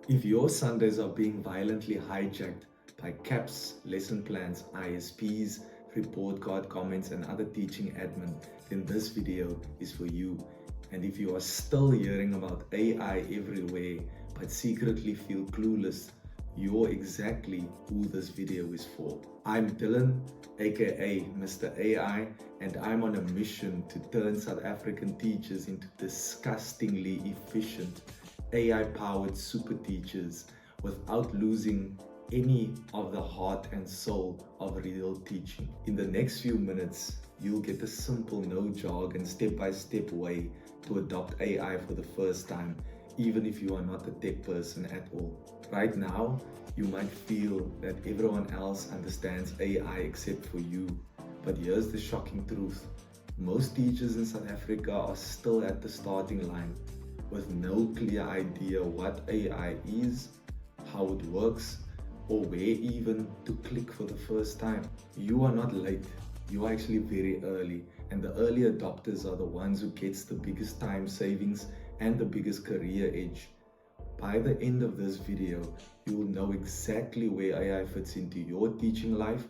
If your Sundays are being violently hijacked by CAPS, lesson plans, ISPs, report card comments, and other teaching admin, then this video is for you. And if you are still hearing about AI everywhere but secretly feel clueless, you're exactly who this video is for. I'm Dylan, aka Mr. AI, and I'm on a mission to turn South African teachers into disgustingly efficient AI-powered super teachers without losing any of the heart and soul of real teaching. In the next few minutes, you'll get a simple, no jargon, step-by-step way to adopt AI for the first time, even if you are not a tech person at all. Right now, you might feel that everyone else understands AI except for you. But here's the shocking truth. Most teachers in South Africa are still at the starting line with no clear idea what AI is, how it works, or where even to click for the first time. You are not late, you are actually very early, and the early adopters are the ones who gets the biggest time savings and the biggest career edge. By the end of this video, you will know exactly where AI fits into your teaching life,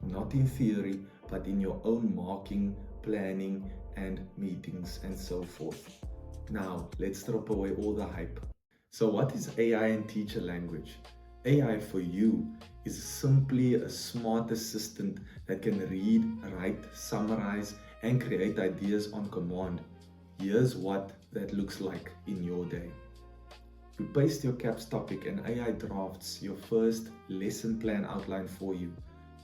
not in theory, but in your own marking, planning, and meetings and so forth. Now, let's strip away all the hype. So what is AI in teacher language? AI for you is simply a smart assistant that can read, write, summarize, and create ideas on command. Here's what that looks like in your day. You paste your CAPS topic and AI drafts your first lesson plan outline for you.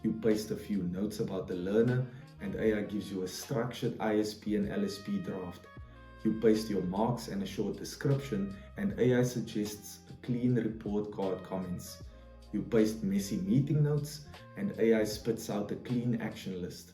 You paste a few notes about the learner and AI gives you a structured ISP and LSP draft. You paste your marks and a short description and AI suggests a clean report card comments. You paste messy meeting notes and AI spits out a clean action list.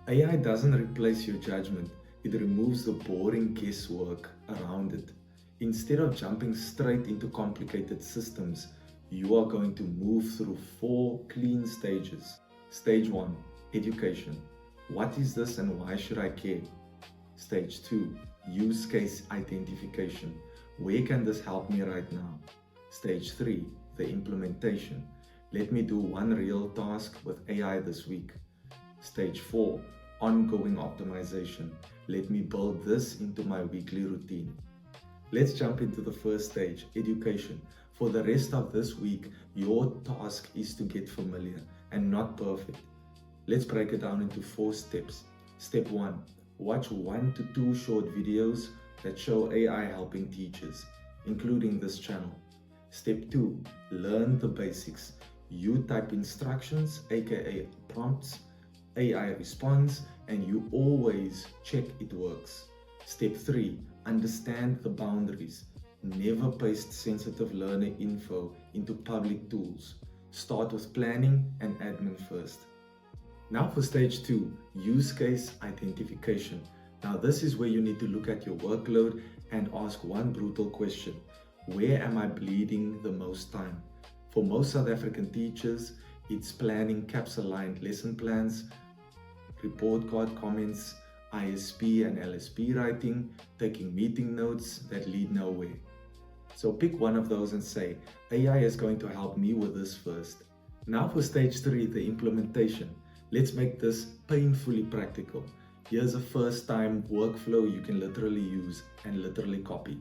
AI doesn't replace your judgment, it removes the boring guesswork around it. Instead of jumping straight into complicated systems, you are going to move through 4 clean stages. Stage 1, education. What is this and why should I care? Stage 2, use case identification. Where can this help me right now? Stage 3, the implementation. Let me do one real task with AI this week. Stage 4, ongoing optimization. Let me build this into my weekly routine. Let's jump into the first stage, education. For the rest of this week, your task is to get familiar and not perfect. Let's break it down into 4 steps. Step 1, watch 1 to 2 short videos that show AI helping teachers, including this channel. Step 2, learn the basics. You type instructions, aka prompts, AI responds, and you always check it works. Step 3, understand the boundaries. Never paste sensitive learner info into public tools. Start with planning and admin first. Now for stage 2, use case identification. Now this is where you need to look at your workload and ask one brutal question. Where am I bleeding the most time? For most South African teachers, it's planning CAPS-aligned lesson plans, report card comments, ISP and LSP writing, taking meeting notes that lead nowhere. So pick one of those and say, AI is going to help me with this first. Now for stage 3, the implementation. Let's make this painfully practical. Here's a first-time workflow you can literally use and literally copy.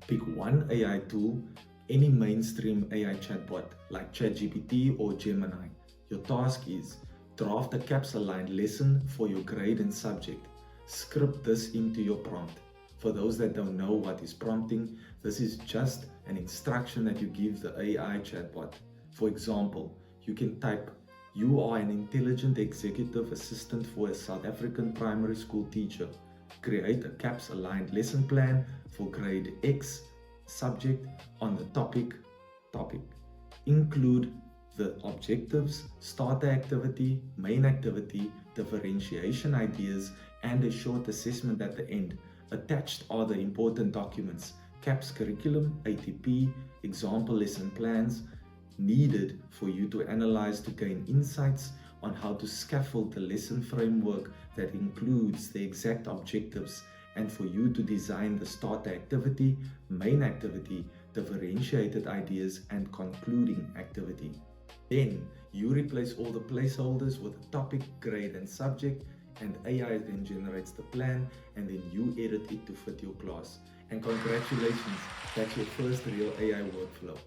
Pick one AI tool, any mainstream AI chatbot like ChatGPT or Gemini. Your task is draft a CAPS-aligned lesson for your grade and subject. Script this into your prompt. For those that don't know what is prompting, this is just an instruction that you give the AI chatbot. For example, you can type, "You are an intelligent executive assistant for a South African primary school teacher. Create a CAPS-aligned lesson plan for grade X subject on the topic. Include the objectives, starter activity, main activity, differentiation ideas, and a short assessment at the end. Attached are the important documents, CAPS curriculum, ATP, example lesson plans, needed for you to analyze to gain insights on how to scaffold the lesson framework that includes the exact objectives, and for you to design the starter activity, main activity, differentiated ideas, and concluding activity. Then you replace all the placeholders with a topic, grade, and subject, and AI then generates the plan, and then you edit it to fit your class. And congratulations, that's your first real AI workflow.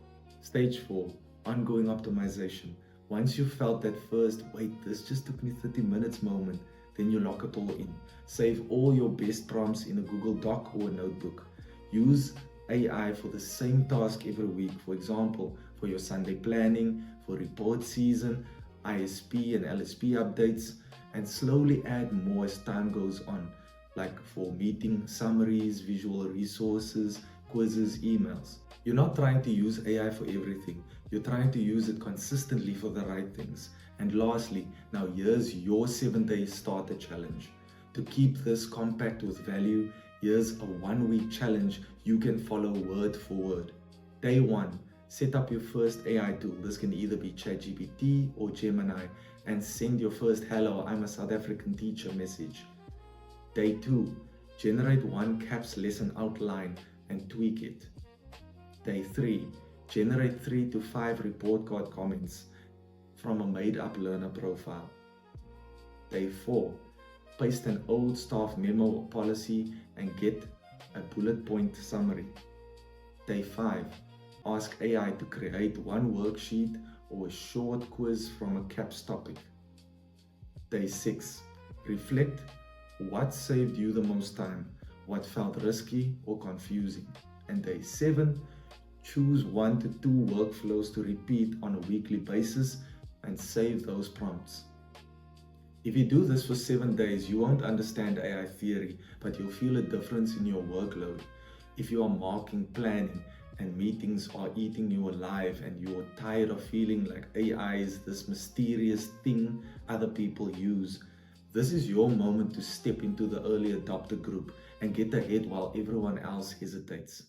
Stage 4, ongoing optimization. Once you felt that first, wait, this just took me 30 minutes moment, then you lock it all in. Save all your best prompts in a Google Doc or a notebook. Use AI for the same task every week. For example, for your Sunday planning, for report season, ISP and LSP updates, and slowly add more as time goes on, like for meeting summaries, visual resources, quizzes, emails. You're not trying to use AI for everything. You're trying to use it consistently for the right things. And lastly, now here's your 7-day starter challenge. To keep this compact with value, here's a 1-week challenge you can follow word for word. Day 1, set up your first AI tool. This can either be ChatGPT or Gemini, and send your first "Hello, I'm a South African teacher" message. Day 2, generate one CAPS lesson outline and tweak it. Day 3, generate 3 to 5 report card comments from a made-up learner profile. Day 4, paste an old staff memo or policy and get a bullet point summary. Day 5, ask AI to create one worksheet or a short quiz from a CAPS topic. Day 6, reflect what saved you the most time, what felt risky or confusing. And day 7, choose 1 to 2 workflows to repeat on a weekly basis and save those prompts. If you do this for 7 days, you won't understand AI theory, but you'll feel a difference in your workload. If you are marking, planning, and meetings are eating you alive, and you're tired of feeling like AI is this mysterious thing other people use, this is your moment to step into the early adopter group and get ahead while everyone else hesitates.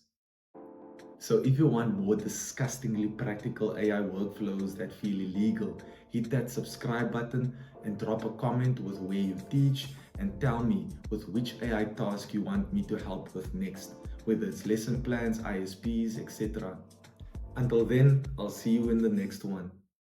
So if you want more disgustingly practical AI workflows that feel illegal, hit that subscribe button and drop a comment with where you teach, and tell me with which AI task you want me to help with next, whether it's lesson plans, ISPs, etc. Until then, I'll see you in the next one.